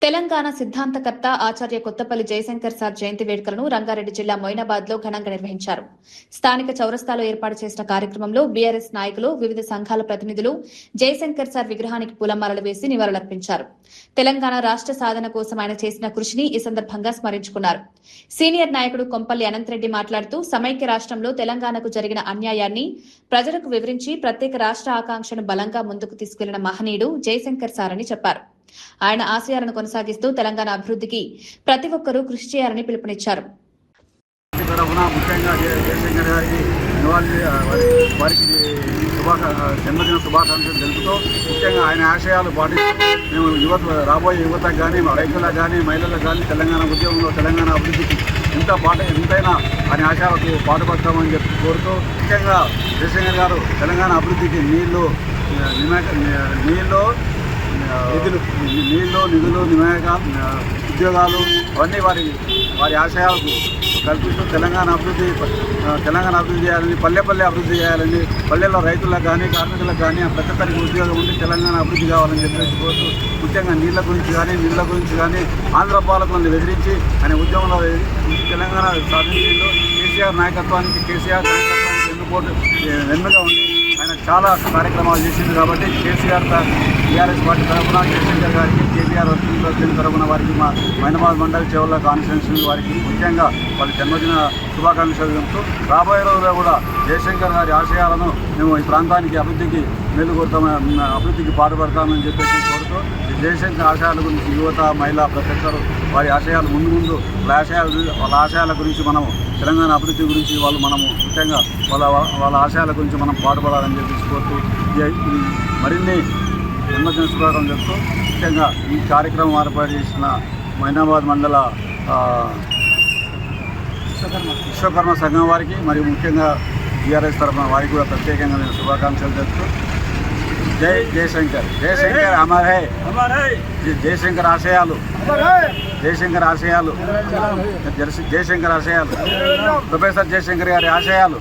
తెలంగాణ సిద్ధాంతకర్త ఆచార్య Kothapalli Jayashankar sir జయంతి వేడుకలను రంగారెడ్డి జిల్లా మొయినాబాద్ లో ఘనంగా నిర్వహించారు. స్థానిక చౌరస్తాలో ఏర్పాటు చేసిన కార్యక్రమంలో బీఆర్ఎస్ నాయకులు, వివిధ సంఘాల ప్రతినిధులు జయశంకర్ సార్ విగ్రహానికి పూలమాలలు వేసి నివాళులర్పించారు. తెలంగాణ రాష్ట్ర సాధన కోసం ఆయన చేసిన కృషిని ఈ సందర్భంగా స్మరించుకున్నారు. సీనియర్ నాయకుడు కొంపల్లి అనంతరెడ్డి మాట్లాడుతూ సమైక్య రాష్ట్రంలో తెలంగాణకు జరిగిన అన్యాయాన్ని ప్రజలకు వివరించి ప్రత్యేక రాష్ట్ర ఆకాంక్షను బలంగా ముందుకు తీసుకెళ్లిన మహనీయుడు జయశంకర్ సార్ అని చెప్పారు. ఆయన ఆశయాలను కొనసాగిస్తూ తెలంగాణ అభివృద్ధికి ప్రతి ఒక్కరూ కృషి చేయాలని పిలుపునిచ్చారు. ముఖ్యంగా జయశంకర్ గారికి వారికి జన్మదిన శుభాకాంక్షలు తెలుపుతూ ముఖ్యంగా ఆయన ఆశయాలు పాటిస్తూ మేము రాబోయే యువతకు కానీ రైతులకు కానీ మహిళలకు కానీ తెలంగాణ ఉద్యమంలో తెలంగాణ అభివృద్ధికి ఎంతైనా ఆయన ఆశయాలకు పాటుపడతామని చెప్పి కోరుతూ ముఖ్యంగా జయశంకర్ గారు తెలంగాణ అభివృద్ధికి నీళ్లు, నిధులు, ఉద్యోగాలు అవన్నీ వారి ఆశయాలకు కల్పిస్తూ తెలంగాణ అభివృద్ధి చేయాలని, పల్లె అభివృద్ధి చేయాలని, పల్లెల్లో రైతులకు కానీ కార్మికులకు కానీ ప్రతి ఒక్కరికి ఉద్యోగం ఉండి తెలంగాణ అభివృద్ధి కావాలని చెప్పేసి కోరుతూ ముఖ్యంగా నీళ్ల గురించి కానీ ఆంధ్ర పాలకులను బెదిరించి ఆయన ఉద్యమంలో తెలంగాణ సాధించిండు. కేసీఆర్ నాయకత్వానికి వెన్నుగా ఉండి ఆయన చాలా కార్యక్రమాలు చేసింది. కాబట్టి కేసీఆర్ టీఆర్ఎస్ పార్టీ తరఫున జయశంకర్ గారికి, కేటీఆర్ వర్కింగ్ తరఫున వారికి మా మైనాబాద్ మండలి చెవుల కాన్స్టిట్యూన్సీ వారికి ముఖ్యంగా వాళ్ళ జన్మదిన శుభాకాంక్షలు చెబుతూ రాబోయే రోజుల్లో కూడా జయశంకర్ గారి ఆశయాలను మేము ఈ ప్రాంతానికి అభివృద్ధికి అభివృద్ధికి పాటుపడతామని చెప్పేసి కోరుతూ జయశంకర్ ఆశయాల గురించి యువత, మహిళ ప్రతి ఒక్కరు వారి ఆశయాలు ముందు వాళ్ళ ఆశయాల గురించి మనము తెలంగాణ అభివృద్ధి గురించి మనము ముఖ్యంగా వాళ్ళ ఆశయాల గురించి మనం పాటుపడాలని చెప్పేసి కోరుతూ మరిన్ని జన్మదిన శుభాకాంక్షలు చెప్తూ ముఖ్యంగా ఈ కార్యక్రమం ఏర్పాటు చేసిన మైనాబాద్ మండల విశ్వకర్మ సంఘం వారికి మరియు ముఖ్యంగా టీఆర్ఎస్ తరఫున వారికి కూడా ప్రత్యేకంగా నేను శుభాకాంక్షలు చెప్తూ జై జయశంకర్. అమర్ హై. జయశంకర్ ఆశయాలు ప్రొఫెసర్ జయశంకర్ గారి ఆశయాలు